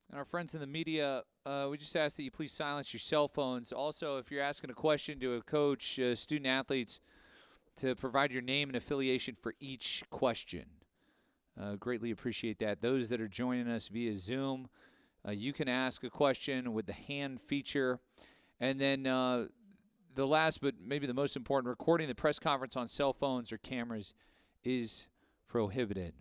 And our friends in the media, we just ask that you please silence your cell phones. Also, if you're asking a question to a coach, student athletes, to provide your name and affiliation for each question. Greatly appreciate that. Those that are joining us via Zoom, you can ask a question with the hand feature. And then the last but maybe the most important, recording the press conference on cell phones or cameras is prohibited.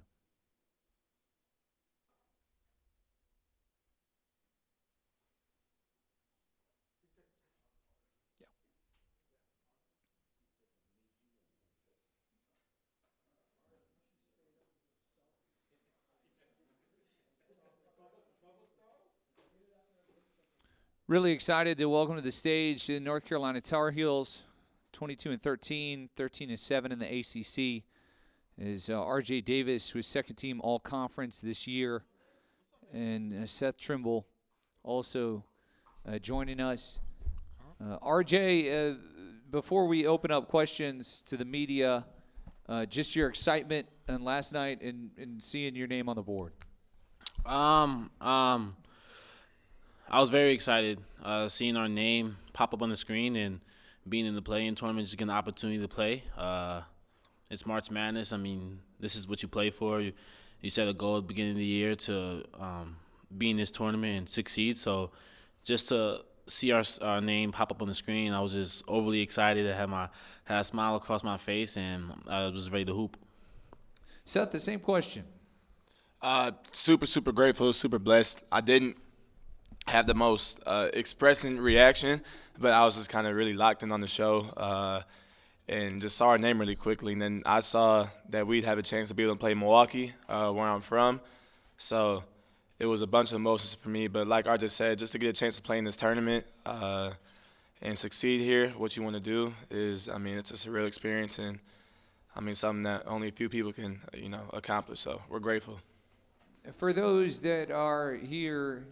Really excited to welcome to the stage the North Carolina Tar Heels, 22 and 13, 13 and 7 in the ACC. Is R.J. Davis, who is second team All Conference this year, and Seth Trimble also joining us. R.J., before we open up questions to the media, just your excitement and last night and seeing your name on the board. Um, um, I was very excited seeing our name pop up on the screen and being in the play-in tournament, just getting the opportunity to play. It's March Madness. I mean, this is what you play for. You set a goal at the beginning of the year to be in this tournament and succeed. So just to see our name pop up on the screen, I was just overly excited. I had a smile across my face, and I was ready to hoop. Seth, the same question. Super grateful, super blessed. I didn't have the most expressing reaction, but I was just kind of really locked in on the show and just saw our name really quickly. And then I saw that we'd have a chance to be able to play Milwaukee, where I'm from. So it was a bunch of emotions for me. But like I just said, just to get a chance to play in this tournament and succeed here, what you want to do is, I mean, it's a surreal experience and, I mean, something that only a few people can, accomplish. So we're grateful. For those that are here,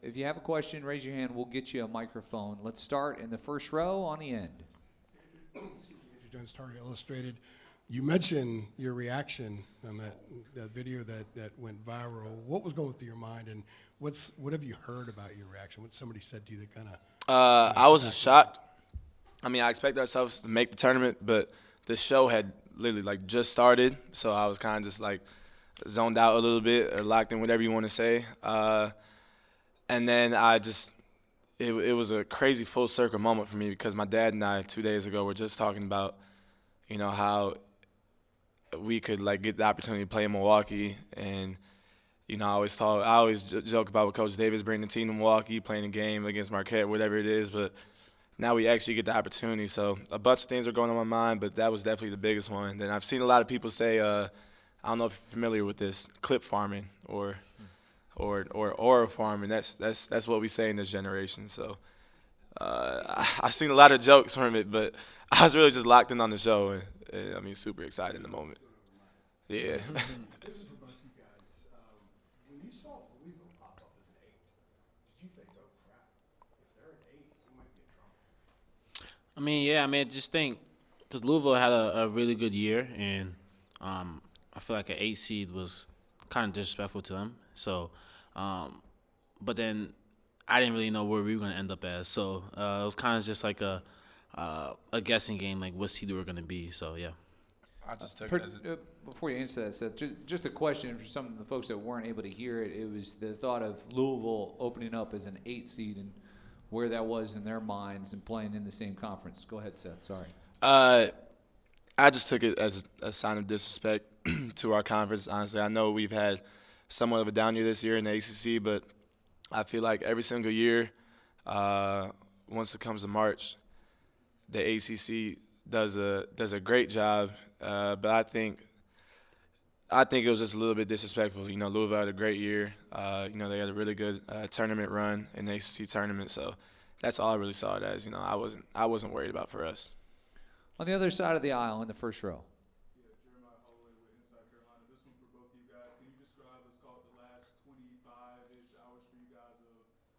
if you have a question, raise your hand. We'll get you a microphone. Let's start in the first row on the end. Andrew Jones, Tar Heel Illustrated. You mentioned your reaction on that video that went viral. What was going through your mind, and what have you heard about your reaction? What somebody said to you that kind of? I was just shocked. I mean, I expected ourselves to make the tournament, but the show had literally like just started, so I was kind of just like zoned out a little bit or locked in, whatever you want to say. And then it was a crazy full circle moment for me because my dad and I 2 days ago were just talking about, how we could like get the opportunity to play in Milwaukee. And, I always joke about what Coach Davis bringing the team to Milwaukee, playing a game against Marquette, whatever it is. But now we actually get the opportunity. So a bunch of things are going on in my mind, but that was definitely the biggest one. And then I've seen a lot of people say, I don't know if you're familiar with this, clip farming or farming. That's what we say in this generation. So I've seen a lot of jokes from it, but I was really just locked in on the show. And I mean, super excited in the moment. Yeah. This is for both you guys. When you saw Louisville pop up as an 8, did you think, oh crap, if they're an 8, we might be in trouble? I mean, yeah, I mean, just think, because Louisville had a really good year, and I feel like an 8 seed was kind of disrespectful to them. So, but then I didn't really know where we were going to end up as. So it was kind of just like a guessing game, like what seed we were going to be. So, yeah. I just took it as Before you answer that, Seth, just a question for some of the folks that weren't able to hear it. It was the thought of Louisville opening up as an 8 seed and where that was in their minds and playing in the same conference. Go ahead, Seth. Sorry. I just took it as a sign of disrespect to our conference, honestly. I know we've had somewhat of a down year this year in the ACC, but I feel like every single year, once it comes to March, the ACC does a great job, but I think it was just a little bit disrespectful. Louisville had a great year. They had a really good tournament run in the ACC tournament, so that's all I really saw it as. I wasn't worried about for us. On the other side of the aisle in the first row.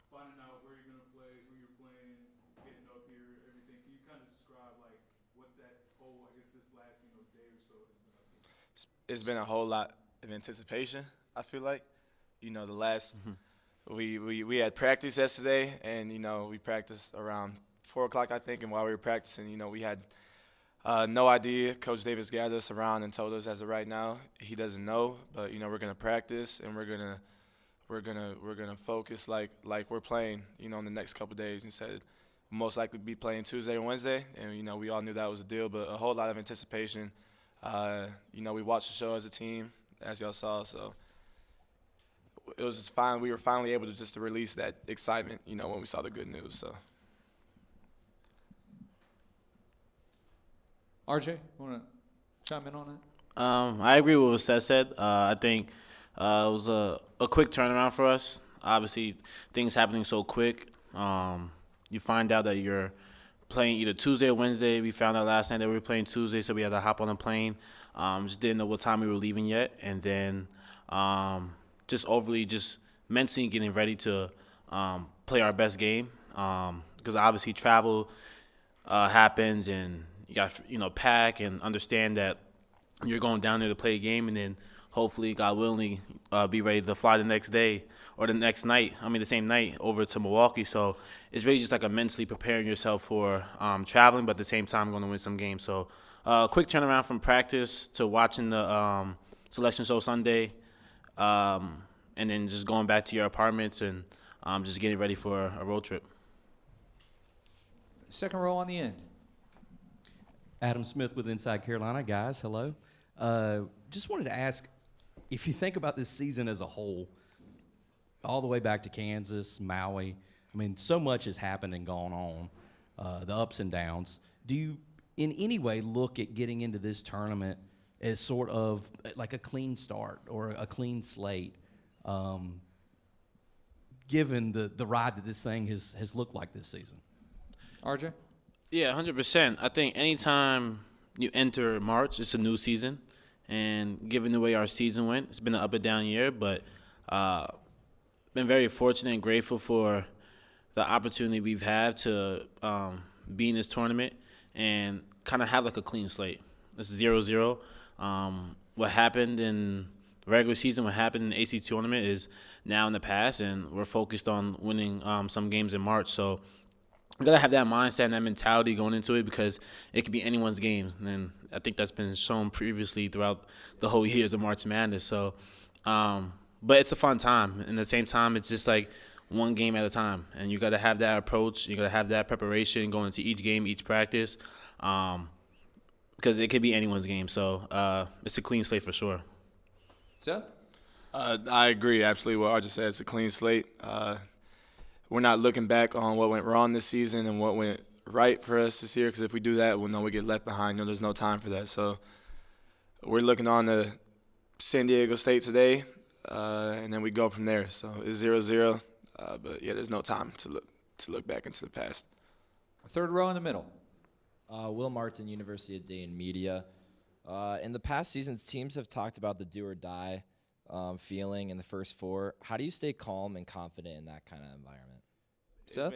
Finding out where you're going to play, who you're playing, getting up here, everything. Can you kind of describe like what that whole, I guess this last day or so has been like? It's been a whole lot of anticipation, I feel like. The last we had practice yesterday, and we practiced around 4 o'clock, I think. And while we were practicing, we had no idea. Coach Davis gathered us around and told us, as of right now, he doesn't know. But we're gonna practice, and we're gonna focus like we're playing. In the next couple of days. He said we'll most likely be playing Tuesday or Wednesday, and we all knew that was a deal. But a whole lot of anticipation. We watched the show as a team, as y'all saw. So it was just fine. We were finally able to release that excitement, when we saw the good news. So. RJ, you want to chime in on that? I agree with what Seth said. I think it was a quick turnaround for us. Obviously, things happening so quick. You find out that you're playing either Tuesday or Wednesday. We found out last night that we were playing Tuesday, so we had to hop on a plane. Just didn't know what time we were leaving yet. And then just mentally getting ready to play our best game. Because obviously travel happens, and you got pack and understand that you're going down there to play a game, and then hopefully, God willing, be ready to fly the next day or the same night over to Milwaukee. So it's really just like a mentally preparing yourself for traveling, but at the same time going to win some games. So quick turnaround from practice to watching the selection show Sunday, and then just going back to your apartments and just getting ready for a road trip. Second row on the end. Adam Smith with Inside Carolina. Guys, hello. Just wanted to ask, if you think about this season as a whole, all the way back to Kansas, Maui, so much has happened and gone on, the ups and downs. Do you in any way look at getting into this tournament as sort of like a clean start or a clean slate, given the ride that this thing has looked like this season? RJ? Yeah, 100%. I think anytime you enter March, it's a new season. And given the way our season went, it's been an up and down year, but been very fortunate and grateful for the opportunity we've had to be in this tournament and kind of have like a clean slate. It's 0-0. What happened in regular season, what happened in the AC tournament is now in the past, and we're focused on winning some games in March. So you got to have that mindset and that mentality going into it, because it could be anyone's game. And I think that's been shown previously throughout the whole years of March Madness. So, but it's a fun time. And at the same time, it's just like one game at a time. And you got to have that approach. You got to have that preparation going into each game, each practice, because it could be anyone's game. So it's a clean slate for sure. Seth? I agree absolutely what Archie said. It's a clean slate. We're not looking back on what went wrong this season and what went right for us this year, because if we do that, we'll know we get left behind. There's no time for that. So we're looking on to San Diego State today, and then we go from there. So it's 0-0, but yeah, there's no time to look back into the past. Third row in the middle. Will Martin, University of Dayton Media. In the past seasons, teams have talked about the do-or-die feeling in the first four. How do you stay calm and confident in that kind of environment? Seth?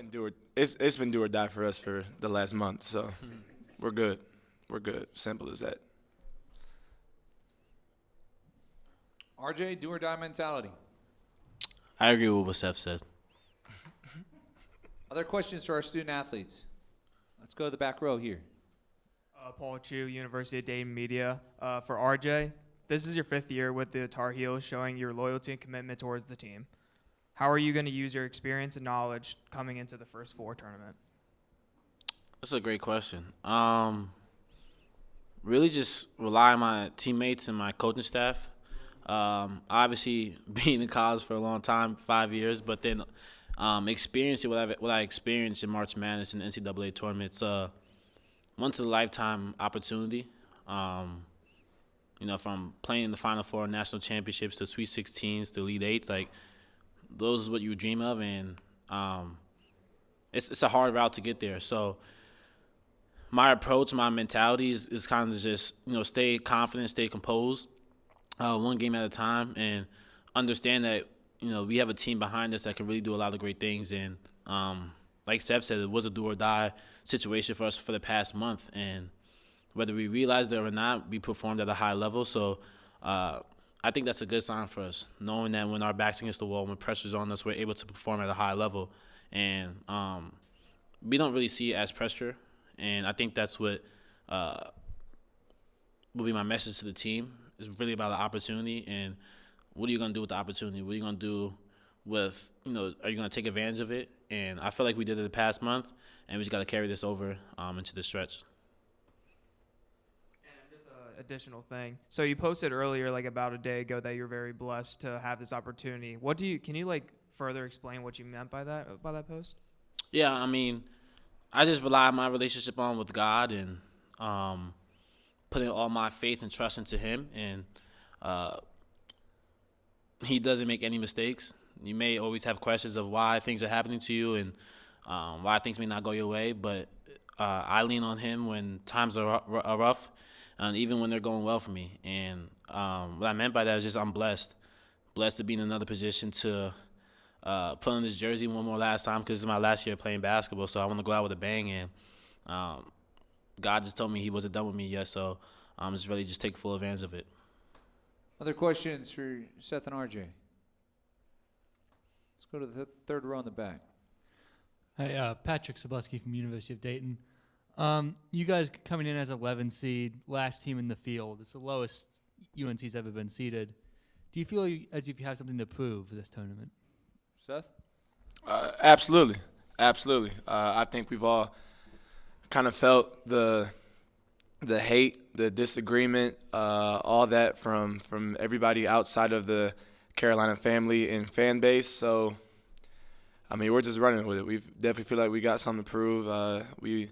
It's been do or die for us for the last month, so we're good. We're good. Simple as that. RJ, do or die mentality. I agree with what Seth said. Other questions for our student athletes? Let's go to the back row here. Paul Chu, University of Dayton Media. For RJ, this is your 5th year with the Tar Heels, showing your loyalty and commitment towards the team. How are you going to use your experience and knowledge coming into the first four tournament? That's a great question. Really just rely on my teammates and my coaching staff. Obviously, being in college for a long time, 5 years, but then experiencing what I experienced in March Madness and the NCAA Tournament. It's a once-in-a-lifetime opportunity. From playing in the Final Four national championships to Sweet 16s to Elite Eights, those is what you dream of, and it's a hard route to get there. So my approach, my mentality is kind of just, stay confident, stay composed, one game at a time, and understand that, we have a team behind us that can really do a lot of great things. And like Seth said, it was a do-or-die situation for us for the past month, and whether we realized it or not, we performed at a high level. So I think that's a good sign for us, knowing that when our back's against the wall, when pressure's on us, we're able to perform at a high level. And we don't really see it as pressure. And I think that's what will be my message to the team. It's really about the opportunity and what are you going to do with the opportunity? What are you going to do with, are you going to take advantage of it? And I feel like we did it the past month, and we just got to carry this over into the stretch. And just an additional thing. So you posted earlier, like about a day ago, that you're very blessed to have this opportunity. Can you further explain what you meant by that post? Yeah, I mean, I just rely my relationship on with God and putting all my faith and trust into Him. And He doesn't make any mistakes. You may always have questions of why things are happening to you and why things may not go your way, but I lean on Him when times are rough and even when they're going well for me. And what I meant by that is just I'm blessed to be in another position to put on this jersey one more last time because this is my last year playing basketball, so I want to go out with a bang. And God just told me He wasn't done with me yet, so I'm just really just take full advantage of it. Other questions for Seth and RJ? Let's go to the third row in the back. Hey, Patrick Sobuski from University of Dayton. You guys coming in as 11 seed, last team in the field. It's the lowest UNC's ever been seeded. Do you feel as if you have something to prove for this tournament? Seth? Absolutely. I think we've all kind of felt the hate, the disagreement, all that from everybody outside of the Carolina family and fan base. So, I mean, we're just running with it. We definitely feel like we got something to prove. We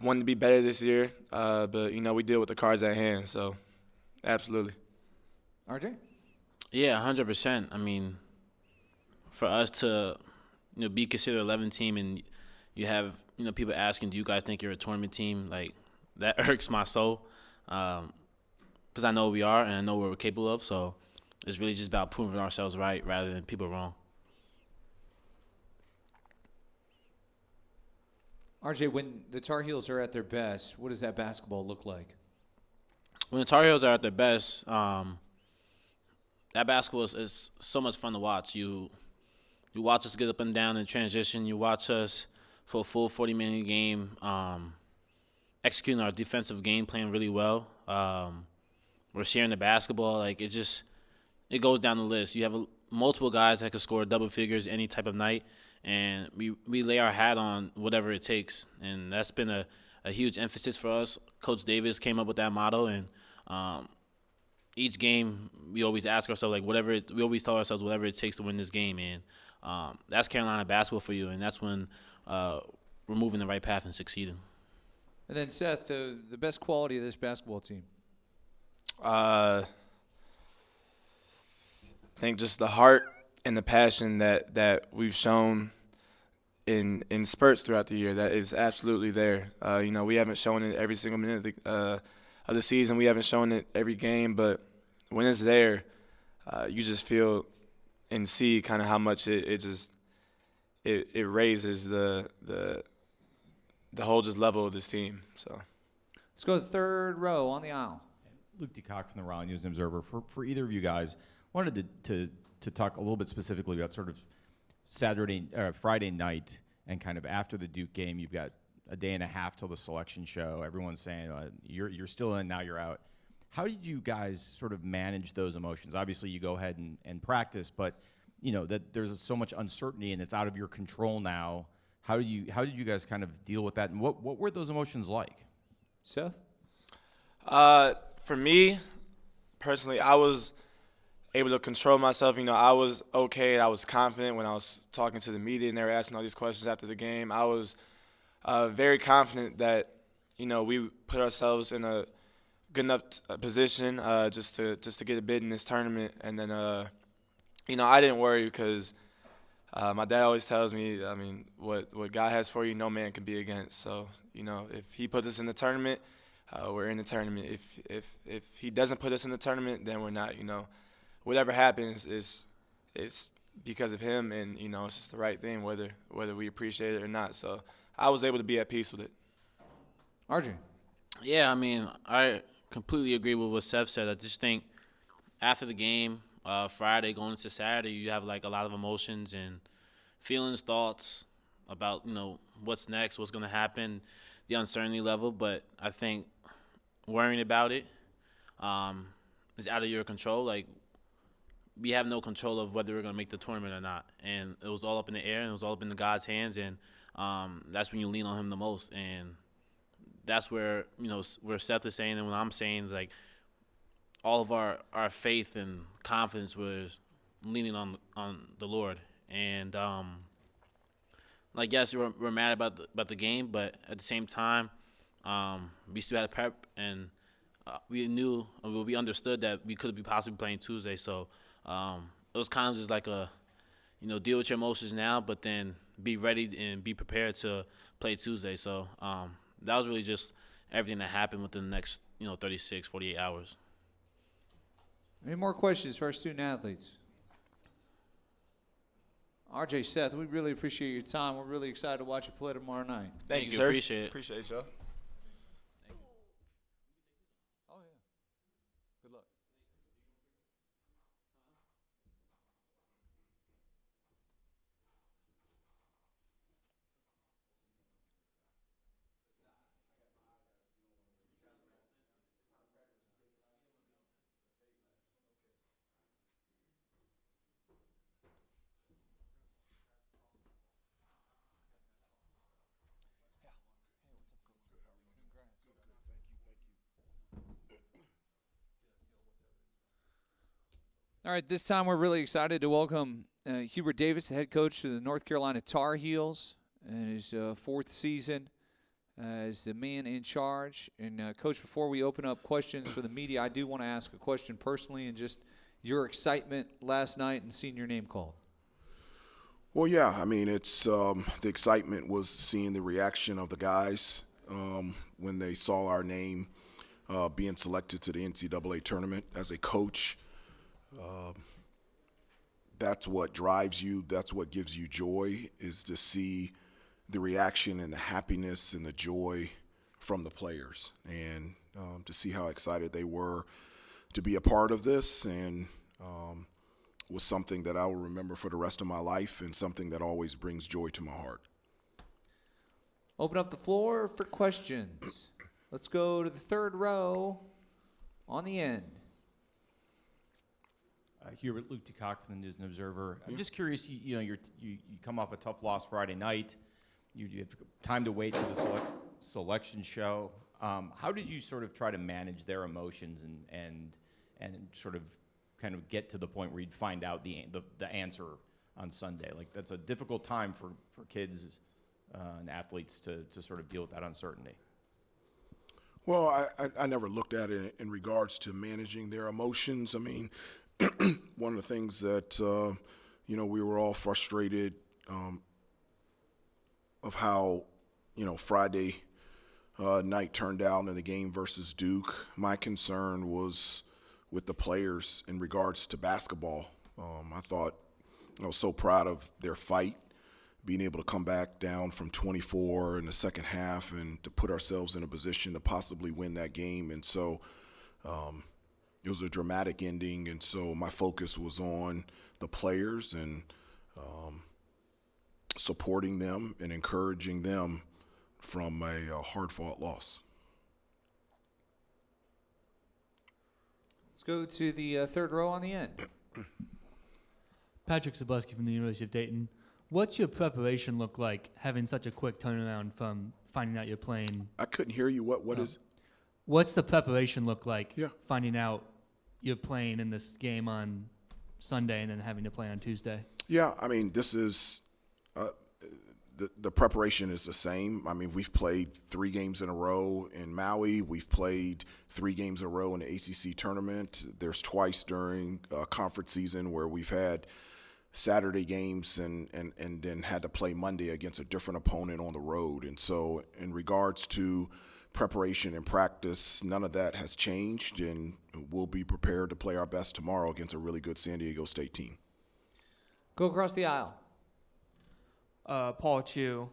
wanted to be better this year, but, we deal with the cards at hand. So, absolutely. RJ? Yeah, 100%. I mean, for us to, be considered 11 team and you have, people asking, do you guys think you're a tournament team? Like, that irks my soul because I know we are and I know what we're capable of. So it's really just about proving ourselves right rather than people wrong. RJ, when the Tar Heels are at their best, what does that basketball look like? When the Tar Heels are at their best, that basketball is so much fun to watch. You watch us get up and down in transition. You watch us for a full 40-minute game executing our defensive game plan really well. We're sharing the basketball. Like, it goes down the list. You have multiple guys that can score double figures any type of night, and we lay our hat on whatever it takes. And that's been a huge emphasis for us. Coach Davis came up with that motto, and each game we always ask ourselves, we always tell ourselves whatever it takes to win this game. And that's Carolina basketball for you, and that's when we're moving the right path and succeeding. And then, Seth, the best quality of this basketball team? I think just the heart and the passion that we've shown in spurts throughout the year. That is absolutely there. We haven't shown it every single minute of the season. We haven't shown it every game, but when it's there, you just feel and see kind of how much it raises the whole just level of this team. So let's go to the third row on the aisle. Luke DeCock from the Raleigh News and Observer. For either of you guys, wanted to talk a little bit specifically about sort of Friday night and kind of after the Duke game. You've got a day and a half till the selection show. Everyone's saying you're still in, now you're out. How did you guys sort of manage those emotions? Obviously, you go ahead and practice, but that there's so much uncertainty and it's out of your control now. How did you guys kind of deal with that, and what were those emotions like? Seth? For me, personally, I was able to control myself. I was okay. I was confident when I was talking to the media and they were asking all these questions after the game. I was very confident that, we put ourselves in a good enough position just to get a bid in this tournament. And then, I didn't worry because my dad always tells me, what God has for you, no man can be against. So, if he puts us in the tournament, we're in the tournament. If he doesn't put us in the tournament, then we're not. Whatever happens is because of him, and it's just the right thing, whether we appreciate it or not. So I was able to be at peace with it. RJ? Yeah, I completely agree with what Seth said. I just think after the game, Friday going into Saturday, you have like a lot of emotions and feelings, thoughts about what's next, what's going to happen, the uncertainty level. But I think worrying about it is out of your control. Like, we have no control of whether we're going to make the tournament or not, and it was all up in the air, and it was all up in God's hands, and that's when you lean on Him the most, and that's where where Seth is saying, and when I'm saying, like, all of our faith and confidence was leaning on the Lord, and like, yes, we're mad about the game, but at the same time, we still had prep, and we knew, we understood that we could be possibly playing Tuesday, so it was kind of just like a, deal with your emotions now, but then be ready and be prepared to play Tuesday. So that was really just everything that happened within the next, 36, 48 hours. Any more questions for our student athletes? RJ, Seth, we really appreciate your time. We're really excited to watch you play tomorrow night. Thank you, you, sir. appreciate it. Appreciate y'all. Oh, yeah. Good luck. All right, this time we're really excited to welcome Hubert Davis, the head coach of the North Carolina Tar Heels, in his fourth season as the man in charge. And, Coach, before we open up questions for the media, I do want to ask a question personally and just your excitement last night and seeing your name called. Well, yeah, I mean, it's the excitement was seeing the reaction of the guys when they saw our name being selected to the NCAA tournament. As a coach, that's what drives you. That's what gives you joy, is to see the reaction and the happiness and the joy from the players, and to see how excited they were to be a part of this, and was something that I will remember for the rest of my life, and something that always brings joy to my heart. Open up the floor for questions. Let's go to the third row on the end. Hubert, Luke DeCock from the News and Observer. I'm just curious, you come off a tough loss Friday night. You have time to wait for the selection show. How did you sort of try to manage their emotions and sort of kind of get to the point where you'd find out the answer on Sunday? Like, that's a difficult time for kids and athletes to sort of deal with that uncertainty. Well, I never looked at it in regards to managing their emotions. I mean, one of the things that, we were all frustrated of how, Friday night turned out in the game versus Duke. My concern was with the players in regards to basketball. I thought I was so proud of their fight, being able to come back down from 24 in the second half and to put ourselves in a position to possibly win that game. And so it was a dramatic ending, and so my focus was on the players and supporting them and encouraging them from a hard-fought loss. Let's go to the third row on the end. Patrick Zabluski from the University of Dayton. What's your preparation look like, having such a quick turnaround from finding out you're playing? I couldn't hear you. What is? What's the preparation look like, Yeah. finding out you're playing in this game on Sunday and then having to play on Tuesday? Yeah, I mean, this is the preparation is the same. I mean, we've played 3 games in a row in Maui. We've played 3 games in a row in the ACC tournament. There's twice during conference season where we've had Saturday games and then had to play Monday against a different opponent on the road. And so in regards to preparation and practice, none of that has changed, and we'll be prepared to play our best tomorrow against a really good San Diego State team. Go across the aisle. Paul Chu,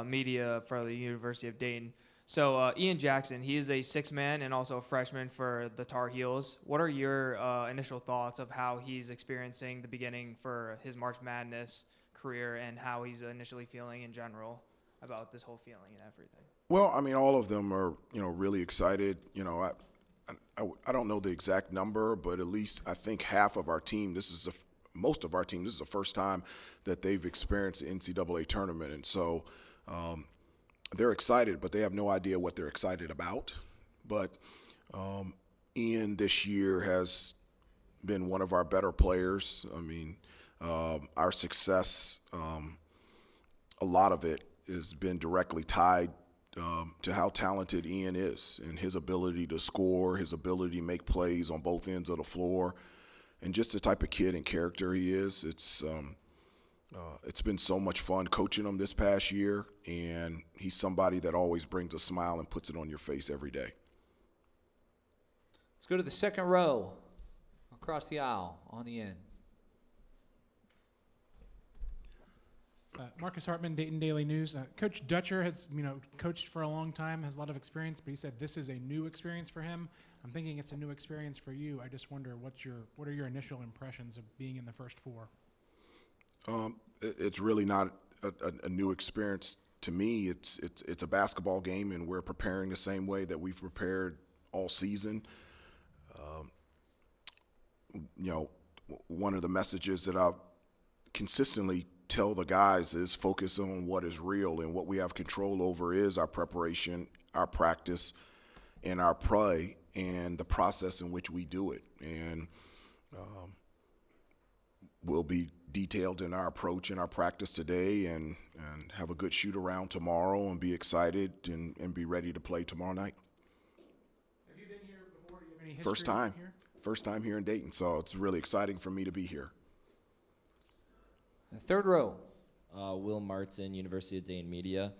media for the University of Dayton. So Ian Jackson, he is a six-man and also a freshman for the Tar Heels. What are your initial thoughts of how he's experiencing the beginning for his March Madness career and how he's initially feeling in general about this whole feeling and everything? Well, I mean, all of them are, really excited. I don't know the exact number, but at least I think half of our team, most of our team, this is the first time that they've experienced the NCAA tournament. And so they're excited, but they have no idea what they're excited about. But Ian this year has been one of our better players. I mean, our success, a lot of it has been directly tied to how talented Ian is and his ability to score, his ability to make plays on both ends of the floor, and just the type of kid and character he is. It's been so much fun coaching him this past year, and he's somebody that always brings a smile and puts it on your face every day. Let's go to the second row, across the aisle, on the end. Marcus Hartman, Dayton Daily News. Coach Dutcher has, coached for a long time, has a lot of experience, but he said this is a new experience for him. I'm thinking it's a new experience for you. I just wonder what are your initial impressions of being in the first four? It's really not a new experience to me. It's a basketball game, and we're preparing the same way that we've prepared all season. One of the messages that I consistently tell the guys is focus on what is real, and what we have control over is our preparation, our practice, and our play, and the process in which we do it. And we'll be detailed in our approach and our practice today, and have a good shoot around tomorrow, and be excited and be ready to play tomorrow night. Have you been here before? Do you have any history First time. here? First time here in Dayton, so it's really exciting for me to be here. The third row. Will Martin, University of Dayton Media.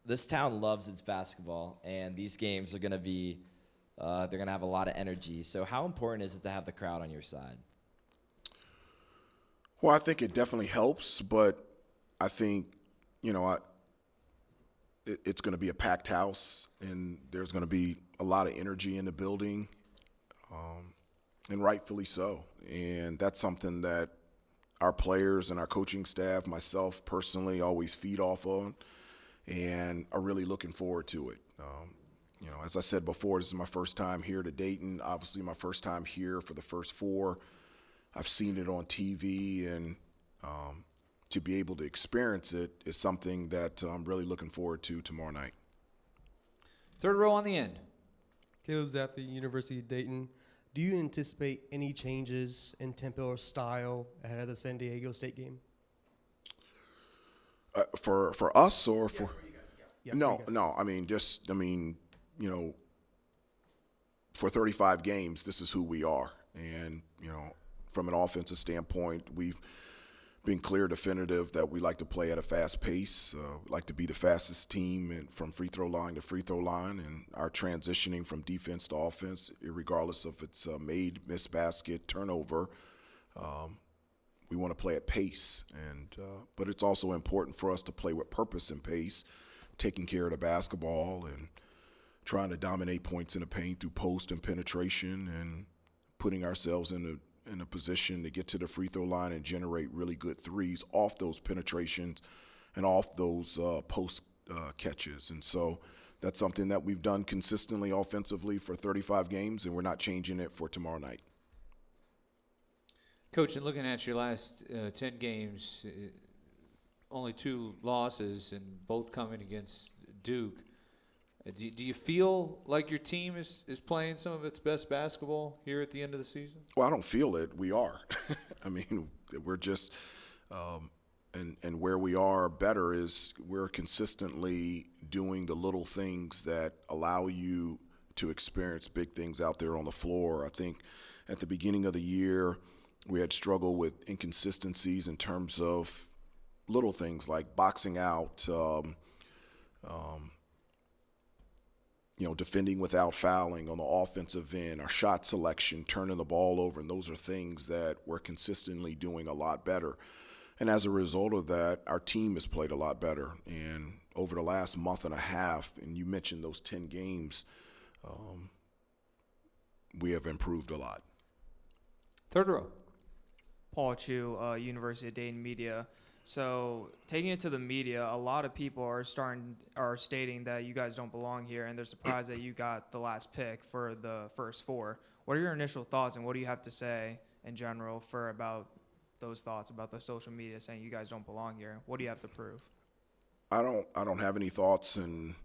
This town loves its basketball, and these games are going to be they're going to have a lot of energy. So how important is it to have the crowd on your side? Well, I think it definitely helps, but I think, it's going to be a packed house, and there's going to be a lot of energy in the building, and rightfully so. And that's something that our players and our coaching staff, myself personally, always feed off on, and are really looking forward to it. As I said before, this is my first time here to Dayton, obviously my first time here for the first four. I've seen it on TV, and to be able to experience it is something that I'm really looking forward to tomorrow night. Third row on the end. Caleb Zappi, University of Dayton. Do you anticipate any changes in tempo or style ahead of the San Diego State game? For us or for? Yeah, no. I mean, for 35 games, this is who we are. And, from an offensive standpoint, we've been clear, definitive that we like to play at a fast pace. We like to be the fastest team and from free throw line to free throw line, and our transitioning from defense to offense, regardless of it's made, missed basket, turnover, we want to play at pace. And but it's also important for us to play with purpose and pace, taking care of the basketball and trying to dominate points in the paint through post and penetration, and putting ourselves in a position to get to the free throw line and generate really good threes off those penetrations and off those post catches. And so that's something that we've done consistently offensively for 35 games, and we're not changing it for tomorrow night. Coach, in looking at your last 10 games, only 2 losses, and both coming against Duke. Do you feel like your team is playing some of its best basketball here at the end of the season? Well, I don't feel it. We are. I mean, we're just and where we are better is we're consistently doing the little things that allow you to experience big things out there on the floor. I think at the beginning of the year, we had struggled with inconsistencies in terms of little things like boxing out, defending without fouling on the offensive end, our shot selection, turning the ball over, and those are things that we're consistently doing a lot better. And as a result of that, our team has played a lot better. And over the last month and a half, and you mentioned those 10 games, we have improved a lot. Third row. Paul Chu, University of Dayton Media. So taking it to the media, a lot of people are stating that you guys don't belong here, and they're surprised that you got the last pick for the first four. What are your initial thoughts, and what do you have to say in general about those thoughts about the social media saying you guys don't belong here? What do you have to prove? I don't have any thoughts, and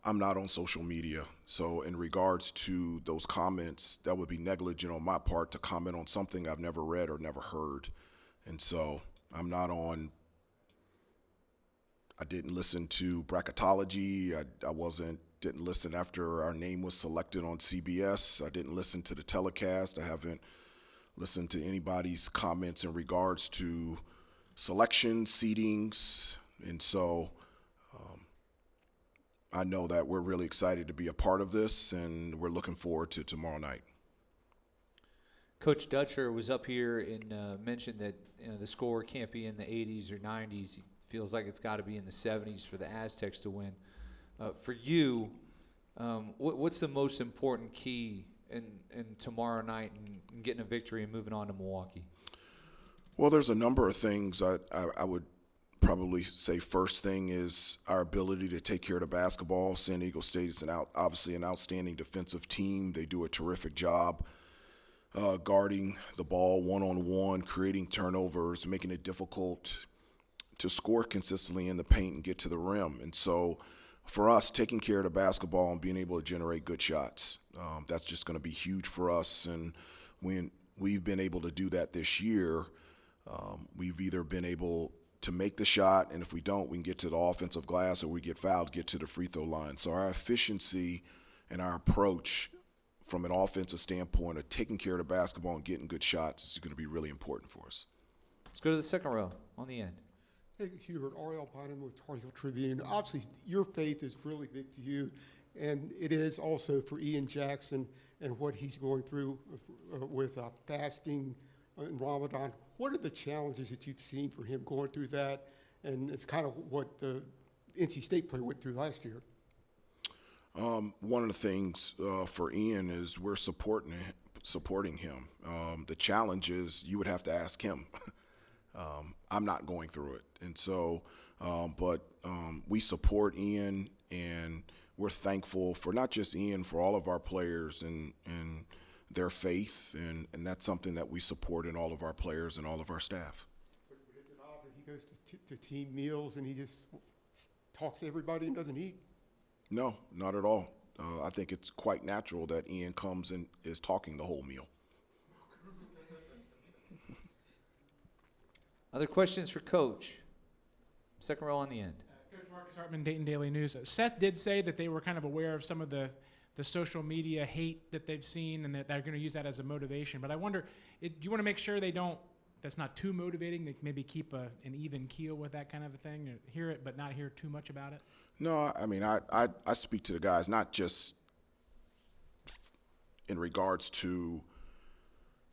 I'm not on social media. So in regards to those comments, that would be negligent on my part to comment on something I've never read or never heard. And so I'm not on. I didn't listen to bracketology. Didn't listen after our name was selected on CBS. I didn't listen to the telecast. I haven't listened to anybody's comments in regards to selection, seedings. And so I know that we're really excited to be a part of this, and we're looking forward to tomorrow night. Coach Dutcher was up here and mentioned that the score can't be in the 80s or 90s. He feels like it's got to be in the 70s for the Aztecs to win. For you, what's the most important key in tomorrow night and getting a victory and moving on to Milwaukee? Well, there's a number of things. I would probably say first thing is our ability to take care of the basketball. San Diego State is obviously an outstanding defensive team. They do a terrific job guarding the ball one-on-one, creating turnovers, making it difficult to score consistently in the paint and get to the rim. And so for us, taking care of the basketball and being able to generate good shots, that's just going to be huge for us. And when we've been able to do that this year, we've either been able to make the shot, and if we don't, we can get to the offensive glass, or we get fouled, get to the free throw line. So our efficiency and our approach from an offensive standpoint of taking care of the basketball and getting good shots is going to be really important for us. Let's go to the second row on the end. Hey, Hubert, Ariel Bynum with Tar Heel Tribune. Obviously, your faith is really big to you, and it is also for Ian Jackson and what he's going through with fasting in Ramadan. What are the challenges that you've seen for him going through that? And it's kind of what the NC State player went through last year. One of the things for Ian is we're supporting him. The challenge is you would have to ask him. I'm not going through it. And so, but we support Ian, and we're thankful for not just Ian, for all of our players and their faith, and that's something that we support in all of our players and all of our staff. But is it odd that he goes to team meals and he just talks to everybody and doesn't eat? No, not at all. I think it's quite natural that Ian comes and is talking the whole meal. Other questions for Coach? Second row on the end. Coach Marcus Hartman, Dayton Daily News. Seth did say that they were kind of aware of some of the social media hate that they've seen, and that they're going to use that as a motivation. But I wonder, do you want to make sure that's not too motivating? They maybe keep an even keel with that kind of a thing, or hear it but not hear too much about it? No, I mean, I speak to the guys not just in regards to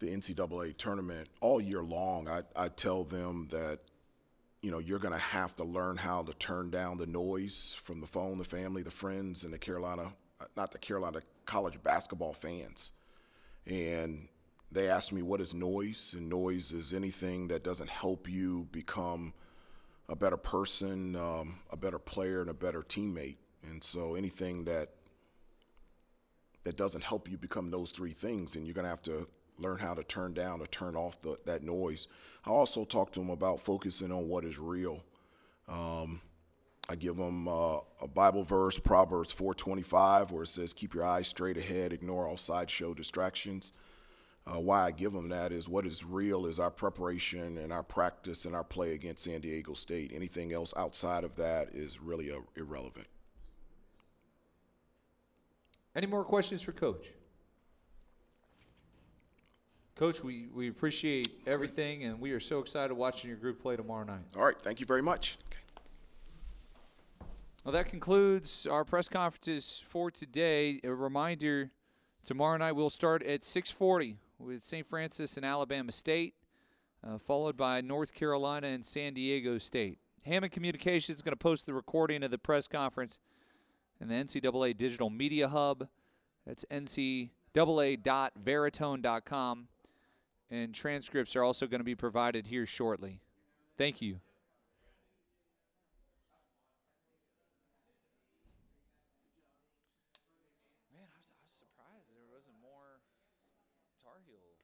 the NCAA tournament. All year long, I tell them that, you're going to have to learn how to turn down the noise from the phone, the family, the friends, and the Carolina college basketball fans. And they asked me, what is noise? And noise is anything that doesn't help you become a better person, a better player, and a better teammate. And so anything that doesn't help you become those three things, and you're going to have to learn how to turn down or turn off that noise. I also talk to them about focusing on what is real. I give them a Bible verse, Proverbs 4:25, where it says, keep your eyes straight ahead, ignore all sideshow distractions. Why I give them that is what is real is our preparation and our practice and our play against San Diego State. Anything else outside of that is really irrelevant. Any more questions for Coach? Coach, we appreciate everything, and we are so excited watching your group play tomorrow night. All right, thank you very much. Well, that concludes our press conferences for today. A reminder, tomorrow night we'll start at 6:40 with St. Francis and Alabama State, followed by North Carolina and San Diego State. Hammond Communications is going to post the recording of the press conference in the NCAA Digital Media Hub. That's ncaa.veritone.com. And transcripts are also going to be provided here shortly. Thank you. Man, I was surprised there wasn't more Tar Heel